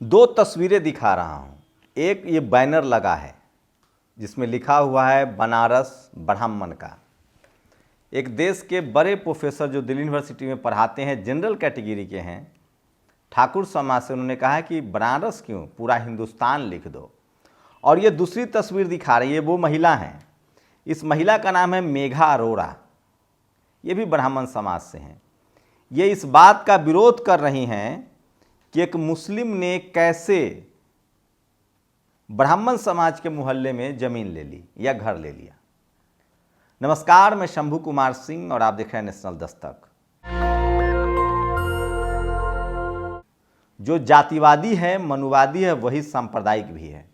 दो तस्वीरें दिखा रहा हूं। एक ये बैनर लगा है जिसमें लिखा हुआ है बनारस ब्राह्मण का। एक देश के बड़े प्रोफेसर जो दिल्ली यूनिवर्सिटी में पढ़ाते हैं, जनरल कैटेगरी के हैं, ठाकुर समाज से, उन्होंने कहा है कि बनारस क्यों, पूरा हिंदुस्तान लिख दो। और ये दूसरी तस्वीर दिखा रही है, वो महिला हैं। इस महिला का नाम है मेघा अरोड़ा। ये भी ब्राह्मण समाज से हैं। ये इस बात का विरोध कर रही हैं कि एक मुस्लिम ने कैसे ब्राह्मण समाज के मोहल्ले में जमीन ले ली या घर ले लिया। नमस्कार, मैं शंभू कुमार सिंह और आप देख रहे हैं नेशनल दस्तक। जो जातिवादी है, मनुवादी है, वही सांप्रदायिक भी है।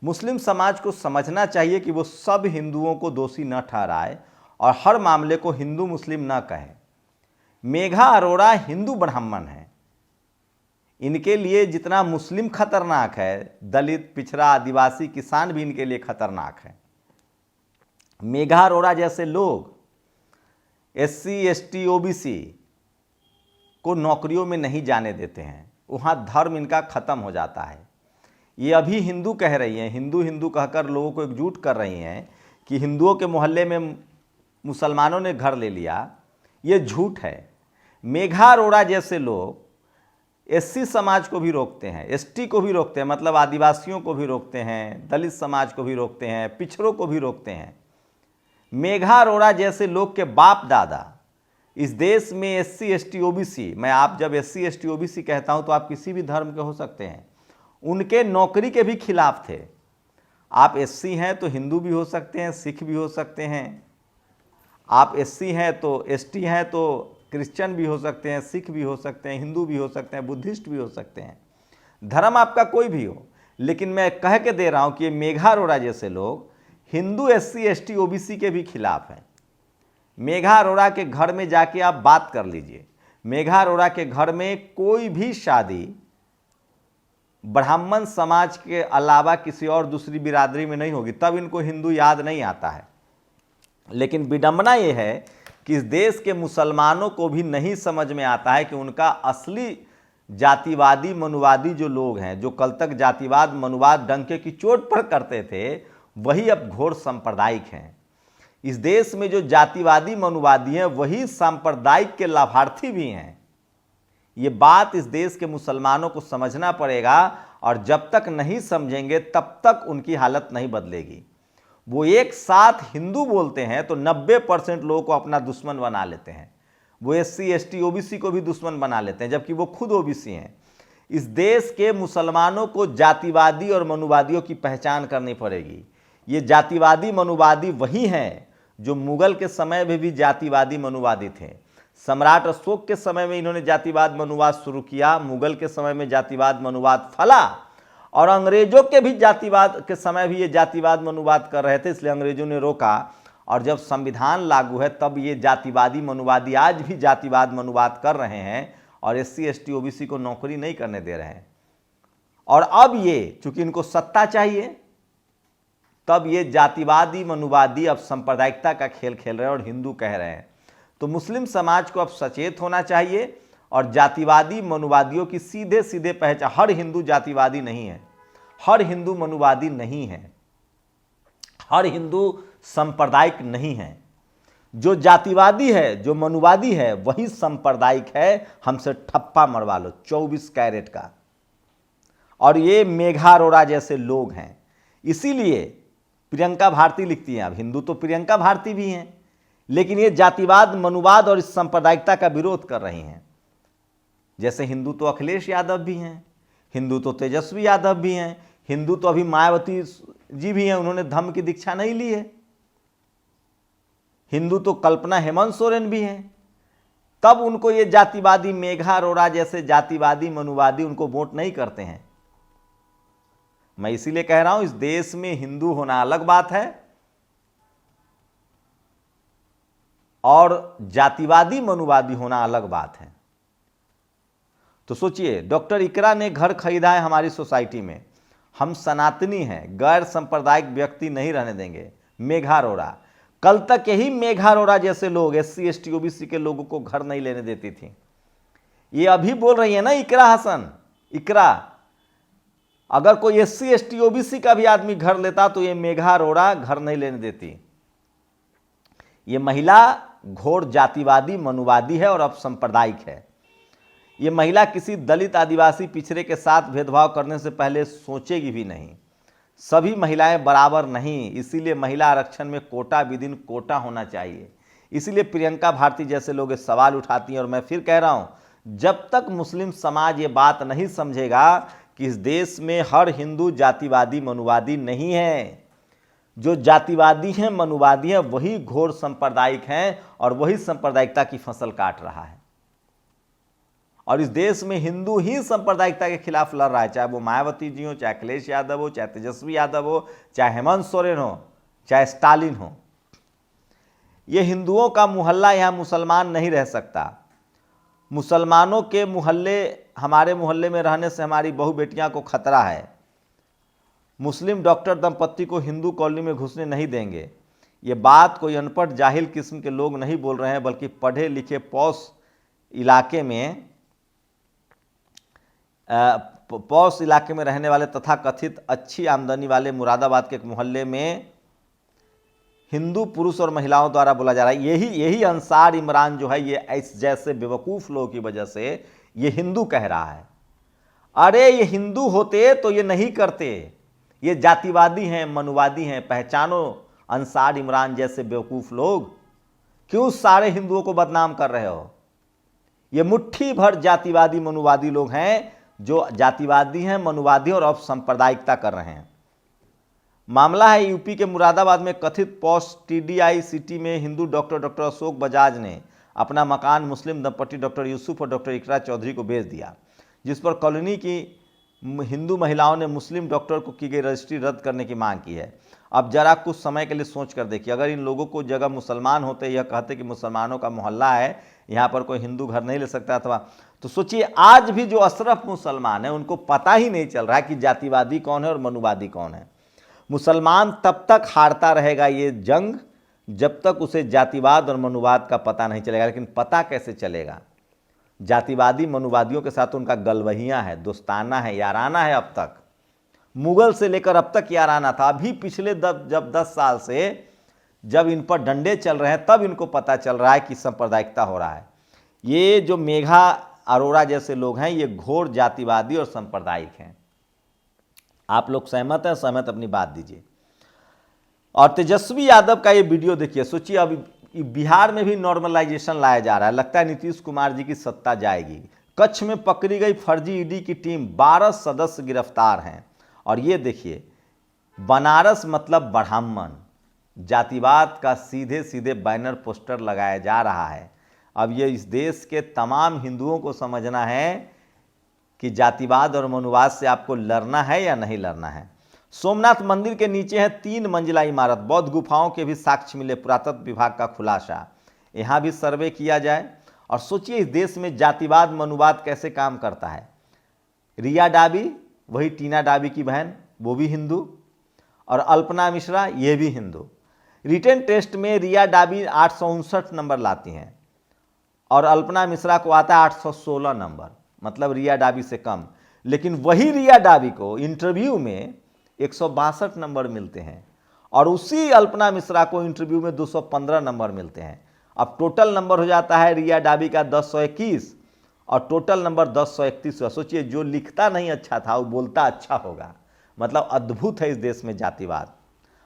मुस्लिम समाज को समझना चाहिए कि वो सब हिंदुओं को दोषी न ठहराए और हर मामले को हिंदू मुस्लिम न कहे। मेघा अरोड़ा हिंदू ब्राह्मण है। इनके लिए जितना मुस्लिम खतरनाक है, दलित, पिछड़ा, आदिवासी, किसान भी इनके लिए खतरनाक है। मेघा अरोड़ा जैसे लोग SC, ST, OBC को नौकरियों में नहीं जाने देते हैं। वहाँ धर्म इनका खत्म हो जाता है। ये अभी हिंदू कह रही हैं, हिंदू हिंदू कहकर लोगों को एकजुट कर रही हैं कि हिंदुओं के मोहल्ले में मुसलमानों ने घर ले लिया। ये झूठ है। मेघा अरोड़ा जैसे लोग SC समाज को भी रोकते हैं, ST को भी रोकते हैं, मतलब आदिवासियों को भी रोकते हैं, दलित समाज को भी रोकते हैं, पिछड़ों को भी रोकते हैं। मेघा अरोड़ा जैसे लोग के बाप दादा इस देश में SC, ST, OBC, मैं आप जब SC, ST, OBC कहता हूं तो आप किसी भी धर्म के हो सकते हैं, उनके नौकरी के भी खिलाफ थे। आप SC हैं तो हिंदू भी हो सकते हैं, सिख भी हो सकते हैं। आप SC हैं तो ST हैं तो क्रिश्चियन भी हो सकते हैं, सिख भी हो सकते हैं, हिंदू भी हो सकते हैं, बुद्धिस्ट भी हो सकते हैं। धर्म आपका कोई भी हो, लेकिन मैं कह के दे रहा हूं कि ये मेघा अरोड़ा जैसे लोग हिंदू SC, ST, OBC के भी खिलाफ हैं। मेघा अरोड़ा के घर में जाके आप बात कर लीजिए। मेघा अरोड़ा के घर में कोई भी शादी ब्राह्मण समाज के अलावा किसी और दूसरी बिरादरी में नहीं होगी, तब इनको हिंदू याद नहीं आता है। लेकिन विडंबना ये है कि इस देश के मुसलमानों को भी नहीं समझ में आता है कि उनका असली जातिवादी मनुवादी जो लोग हैं, जो कल तक जातिवाद मनुवाद डंके की चोट पर करते थे, वही अब घोर सांप्रदायिक हैं। इस देश में जो जातिवादी मनुवादी हैं वही सांप्रदायिक के लाभार्थी भी हैं। ये बात इस देश के मुसलमानों को समझना पड़ेगा, और जब तक नहीं समझेंगे तब तक उनकी हालत नहीं बदलेगी। वो एक साथ हिंदू बोलते हैं तो 90% लोगों को अपना दुश्मन बना लेते हैं। वो SC, ST, OBC को भी दुश्मन बना लेते हैं, जबकि वो खुद OBC हैं। इस देश के मुसलमानों को जातिवादी और मनुवादियों की पहचान करनी पड़ेगी। ये जातिवादी मनुवादी वही हैं जो मुगल के समय में भी जातिवादी मनुवादी थे। सम्राट अशोक के समय में इन्होंने जातिवाद मनुवाद शुरू किया, मुगल के समय में जातिवाद मनुवाद फला, और अंग्रेजों के भी जातिवाद के समय भी ये जातिवाद मनुवाद कर रहे थे, इसलिए अंग्रेजों ने रोका। और जब संविधान लागू है तब ये जातिवादी मनुवादी आज भी जातिवाद मनुवाद कर रहे हैं और SC, ST, OBC को नौकरी नहीं करने दे रहे हैं। और अब ये चूंकि इनको सत्ता चाहिए, तब ये जातिवादी मनुवादी अब सांप्रदायिकता का खेल खेल रहे हैं और हिंदू कह रहे हैं। तो मुस्लिम समाज को अब सचेत होना चाहिए और जातिवादी मनुवादियों की सीधे सीधे पहचान। हर हिंदू जातिवादी नहीं है, हर हिंदू मनुवादी नहीं है, हर हिंदू सांप्रदायिक नहीं है। जो जातिवादी है, जो मनुवादी है, वही सांप्रदायिक है। हमसे ठप्पा मरवा लो 24 कैरेट का। और ये मेघा अरोड़ा जैसे लोग हैं। इसीलिए प्रियंका भारती लिखती हैं, अब हिंदू तो प्रियंका भारती भी हैं, लेकिन ये जातिवाद मनुवाद और इस सांप्रदायिकता का विरोध कर रही हैं। जैसे हिंदू तो अखिलेश यादव भी हैं, हिंदू तो तेजस्वी यादव भी हैं, हिंदू तो अभी मायावती जी भी हैं, उन्होंने धम्म की दीक्षा नहीं ली है। हिंदू तो कल्पना हेमंत सोरेन भी हैं। तब उनको ये जातिवादी मेघा अरोड़ा जैसे जातिवादी मनुवादी उनको वोट नहीं करते हैं। मैं इसीलिए कह रहा हूं, इस देश में हिंदू होना अलग बात है और जातिवादी मनुवादी होना अलग बात है। तो सोचिए, डॉक्टर इकरा ने घर खरीदा है हमारी सोसाइटी में। हम सनातनी हैं, गैर सांप्रदायिक व्यक्ति नहीं रहने देंगे। मेघा अरोड़ा, कल तक यही मेघा अरोड़ा जैसे लोग SC, ST, OBC के लोगों को घर नहीं लेने देती थी। ये अभी बोल रही है ना इकरा हसन, इकरा अगर कोई SC ST OBC का भी आदमी घर लेता तो ये मेघा अरोड़ा घर नहीं लेने देती। ये महिला घोर जातिवादी मनुवादी है और अपसांप्रदायिक है। ये महिला किसी दलित आदिवासी पिछड़े के साथ भेदभाव करने से पहले सोचेगी भी नहीं। सभी महिलाएं बराबर नहीं, इसीलिए महिला आरक्षण में कोटा विदिन कोटा होना चाहिए। इसीलिए प्रियंका भारती जैसे लोग ये सवाल उठाती हैं। और मैं फिर कह रहा हूं, जब तक मुस्लिम समाज ये बात नहीं समझेगा कि इस देश में हर हिंदू जातिवादी मनुवादी नहीं है, जो जातिवादी हैं मनुवादी हैं वही घोर सांप्रदायिक हैं और वही सांप्रदायिकता की फसल काट रहा है। और इस देश में हिंदू ही सांप्रदायिकता के खिलाफ लड़ रहा है, चाहे वो मायावती जी हो, चाहे अखिलेश यादव हो, चाहे तेजस्वी यादव हो, चाहे हेमंत सोरेन हो, चाहे स्टालिन हो। ये हिंदुओं का मोहल्ला यहाँ मुसलमान नहीं रह सकता। मुसलमानों के मोहल्ले, हमारे मोहल्ले में रहने से हमारी बहू बेटियां को खतरा है। मुस्लिम डॉक्टर दंपत्ति को हिंदू कॉलोनी में घुसने नहीं देंगे। ये बात कोई अनपढ़ जाहिल किस्म के लोग नहीं बोल रहे हैं, बल्कि पढ़े लिखे पॉश इलाके में रहने वाले तथा कथित अच्छी आमदनी वाले मुरादाबाद के एक मोहल्ले में हिंदू पुरुष और महिलाओं द्वारा बोला जा रहा है। यही अंसार इमरान जो है, ये इस जैसे बेवकूफ़ लोगों की वजह से ये हिंदू कह रहा है। अरे ये हिंदू होते तो ये नहीं करते। ये जातिवादी हैं, मनुवादी हैं। पहचानो अंसार इमरान जैसे बेवकूफ़ लोग। क्यों सारे हिंदुओं को बदनाम कर रहे हो? ये मुट्ठी भर जातिवादी मनुवादी लोग हैं जो जातिवादी हैं, मनुवादी और अपसांप्रदायिकता कर रहे हैं। मामला है यूपी के मुरादाबाद में कथित पॉश TDI सिटी में हिंदू डॉक्टर अशोक बजाज ने अपना मकान मुस्लिम दंपति डॉक्टर यूसुफ और डॉक्टर इकरा चौधरी को बेच दिया, जिस पर कॉलोनी की हिंदू महिलाओं ने मुस्लिम डॉक्टर को की गई रजिस्ट्री रद्द करने की मांग की है। अब जरा कुछ समय के लिए सोच कर देखिए, अगर इन लोगों को जगह मुसलमान होते, यह कहते कि मुसलमानों का मोहल्ला है, यहाँ पर कोई हिंदू घर नहीं ले सकता अथवा, तो सोचिए आज भी जो अशरफ मुसलमान है उनको पता ही नहीं चल रहा है कि जातिवादी कौन है और मनुवादी कौन है। मुसलमान तब तक हारता रहेगा ये जंग जब तक उसे जातिवाद और मनुवाद का पता नहीं चलेगा। लेकिन पता कैसे चलेगा? जातिवादी मनुवादियों के साथ उनका गलवहियाँ है, दोस्ताना है, याराना है। अब तक मुगल से लेकर अब तक याराना था। अभी पिछले 10 साल से जब इन पर डंडे चल रहे हैं तब इनको पता चल रहा है कि सांप्रदायिकता हो रहा है। ये जो मेघा अरोड़ा जैसे लोग हैं ये घोर जातिवादी और सांप्रदायिक हैं। आप लोग सहमत हैं? सहमत अपनी बात दीजिए। और तेजस्वी यादव का ये वीडियो देखिए। सोचिए अब बिहार में भी नॉर्मलाइजेशन लाया जा रहा है। लगता है नीतीश कुमार जी की सत्ता जाएगी। कच्छ में पकड़ी गई फर्जी ईडी की टीम, 12 सदस्य गिरफ्तार हैं। और ये देखिए, बनारस मतलब ब्राह्मण, जातिवाद का सीधे सीधे बैनर पोस्टर लगाया जा रहा है। अब ये इस देश के तमाम हिंदुओं को समझना है कि जातिवाद और मनुवाद से आपको लड़ना है या नहीं लड़ना है। सोमनाथ मंदिर के नीचे है 3 मंजिला इमारत। बौद्ध गुफाओं के भी साक्ष्य मिले, पुरातत्व विभाग का खुलासा। यहाँ भी सर्वे किया जाए। और सोचिए इस देश में जातिवाद मनुवाद कैसे काम करता है। रिया डाबी, वही टीना डाबी की बहन, वो भी हिंदू, और अल्पना मिश्रा ये भी हिंदू। रिटन टेस्ट में रिया डाबी 859 नंबर लाती हैं और अल्पना मिश्रा को आता है 816 नंबर, मतलब रिया डाबी से कम। लेकिन वही रिया डाबी को इंटरव्यू में 162 नंबर मिलते हैं और उसी अल्पना मिश्रा को इंटरव्यू में 215 नंबर मिलते हैं। अब टोटल नंबर हो जाता है रिया डाबी का 1021 और टोटल नंबर 1031 हुआ। सोचिए, जो लिखता नहीं अच्छा था वो बोलता अच्छा होगा। मतलब अद्भुत है इस देश में जातिवाद।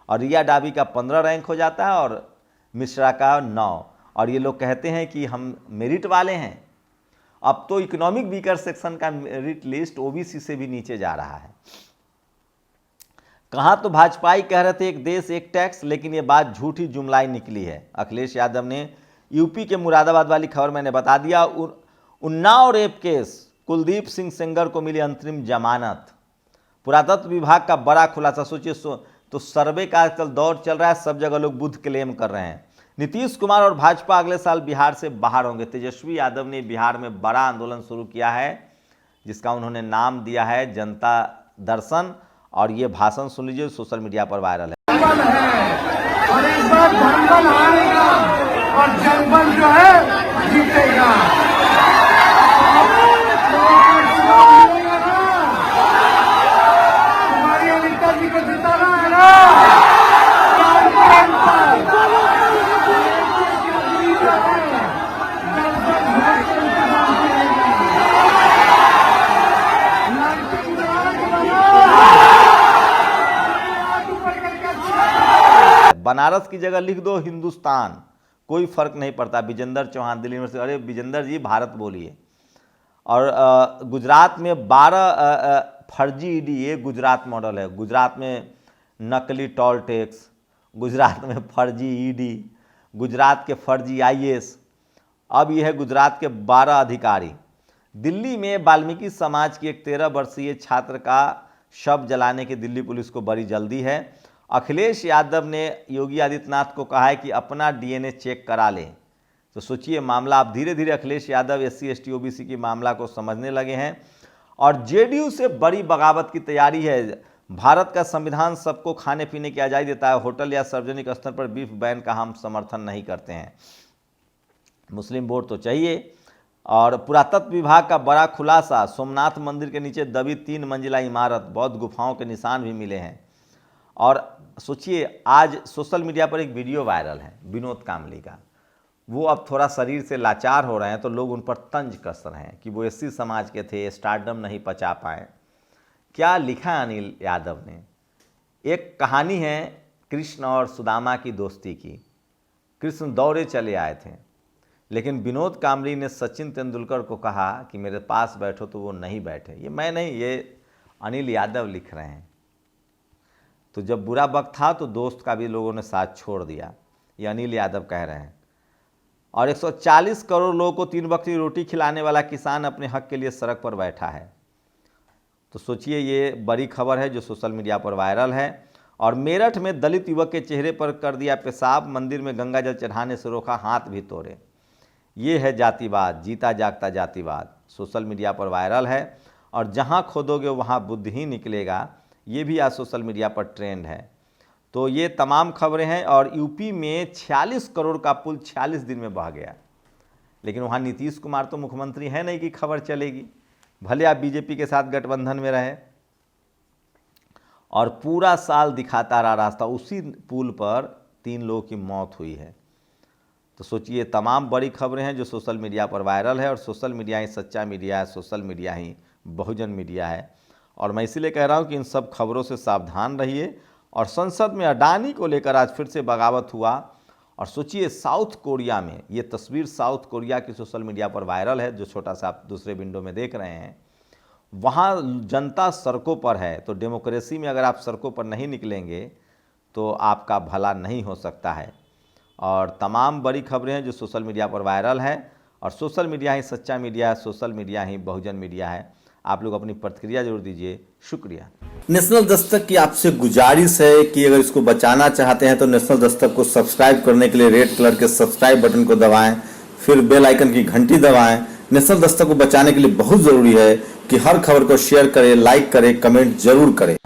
और रिया डाबी का 15 रैंक हो जाता है और मिश्रा का 9। और ये लोग कहते हैं कि हम मेरिट वाले हैं। अब तो इकोनॉमिक वीकर सेक्शन का मेरिट लिस्ट ओबीसी से भी नीचे जा रहा है। कहाँ तो भाजपाई कह रहे थे एक देश एक टैक्स, लेकिन ये बात झूठी जुमलाई निकली है। अखिलेश यादव ने यूपी के मुरादाबाद वाली खबर मैंने बता दिया। उन्नाव रेप केस, कुलदीप सिंह सेंगर को मिली अंतरिम जमानत। पुरातत्व विभाग का बड़ा खुलासा। सोचिए, तो सर्वे का आजकल दौर चल रहा है, सब जगह लोग बुद्ध क्लेम कर रहे हैं। नीतीश कुमार और भाजपा अगले साल बिहार से बाहर होंगे। तेजस्वी यादव ने बिहार में बड़ा आंदोलन शुरू किया है जिसका उन्होंने नाम दिया है जनता दर्शन। और ये भाषण सुन लीजिए, सोशल मीडिया पर वायरल है। और इस बार जनबल हारेगा और जनबल जो है जीतेगा। बनारस की जगह लिख दो हिंदुस्तान, कोई फर्क नहीं पड़ता। विजेंद्र चौहान दिल्ली यूनिवर्सिटी, अरे विजेंद्र जी भारत बोलिए। और गुजरात में 12 फर्जी ईडी, ये गुजरात मॉडल है। गुजरात में नकली टोल टैक्स, गुजरात में फर्जी ईडी, गुजरात के फर्जी आईएएस, अब यह है गुजरात के 12 अधिकारी। दिल्ली में वाल्मीकि समाज की एक 13 वर्षीय छात्र का शव जलाने की दिल्ली पुलिस को बड़ी जल्दी है। अखिलेश यादव ने योगी आदित्यनाथ को कहा है कि अपना डीएनए चेक करा लें। तो सोचिए मामला, अब धीरे धीरे Akhilesh Yadav SC ST OBC की मामला को समझने लगे हैं और जेडीयू से बड़ी बगावत की तैयारी है। भारत का संविधान सबको खाने पीने की आज़ादी देता है, होटल या सार्वजनिक स्तर पर बीफ बैन का हम समर्थन नहीं करते हैं। मुस्लिम वोट तो चाहिए। और पुरातत्व विभाग का बड़ा खुलासा, सोमनाथ मंदिर के नीचे दबी 3 मंजिला इमारत, बौद्ध गुफाओं के निशान भी मिले हैं। और सोचिए आज सोशल मीडिया पर एक वीडियो वायरल है विनोद कामली का, वो अब थोड़ा शरीर से लाचार हो रहे हैं तो लोग उन पर तंज कस रहे हैं कि वो SC समाज के थे, स्टारडम नहीं पचा पाए। क्या लिखा है अनिल यादव ने, एक कहानी है कृष्ण और सुदामा की दोस्ती की। कृष्ण दौड़े चले आए थे, लेकिन विनोद कामली ने सचिन तेंदुलकर को कहा कि मेरे पास बैठो, तो वो नहीं बैठे। ये मैं नहीं, ये अनिल यादव लिख रहे हैं। तो जब बुरा वक्त था तो दोस्त का भी लोगों ने साथ छोड़ दिया, ये अनिल यादव कह रहे हैं। और 140 करोड़ लोगों को 3 वक्त की रोटी खिलाने वाला किसान अपने हक के लिए सड़क पर बैठा है। तो सोचिए ये बड़ी खबर है जो सोशल मीडिया पर वायरल है। और मेरठ में दलित युवक के चेहरे पर कर दिया पेशाब, मंदिर में गंगा जल चढ़ाने से रोका, हाथ भी तोड़े। ये है जातिवाद, जीता जागता जातिवाद, सोशल मीडिया पर वायरल है। और जहाँ खोदोगे वहाँ बुद्ध ही निकलेगा, ये भी आज सोशल मीडिया पर ट्रेंड है। तो ये तमाम खबरें हैं। और यूपी में 46 करोड़ का पुल 46 दिन में बह गया, लेकिन वहाँ नीतीश कुमार तो मुख्यमंत्री है नहीं कि खबर चलेगी, भले आप बीजेपी के साथ गठबंधन में रहे। और पूरा साल दिखाता रहा रास्ता, उसी पुल पर 3 लोगों की मौत हुई है। तो सोचिए तमाम बड़ी खबरें हैं जो सोशल मीडिया पर वायरल है। और सोशल मीडिया ही सच्चा मीडिया है, सोशल मीडिया ही बहुजन मीडिया है। और मैं इसीलिए कह रहा हूं कि इन सब खबरों से सावधान रहिए। और संसद में अडानी को लेकर आज फिर से बगावत हुआ। और सोचिए साउथ कोरिया में, ये तस्वीर साउथ कोरिया की सोशल मीडिया पर वायरल है, जो छोटा सा आप दूसरे विंडो में देख रहे हैं। वहाँ जनता सड़कों पर है। तो डेमोक्रेसी में अगर आप सड़कों पर नहीं निकलेंगे तो आपका भला नहीं हो सकता है। और तमाम बड़ी खबरें हैं जो सोशल मीडिया पर वायरल है। और सोशल मीडिया ही सच्चा मीडिया है, सोशल मीडिया ही बहुजन मीडिया है। आप लोग अपनी प्रतिक्रिया जरूर दीजिए। शुक्रिया। नेशनल दस्तक की आपसे गुजारिश है कि अगर इसको बचाना चाहते हैं तो नेशनल दस्तक को सब्सक्राइब करने के लिए रेड कलर के सब्सक्राइब बटन को दबाएं, फिर बेल आइकन की घंटी दबाएं। नेशनल दस्तक को बचाने के लिए बहुत जरूरी है कि हर खबर को शेयर करें, लाइक करें, कमेंट जरूर करें।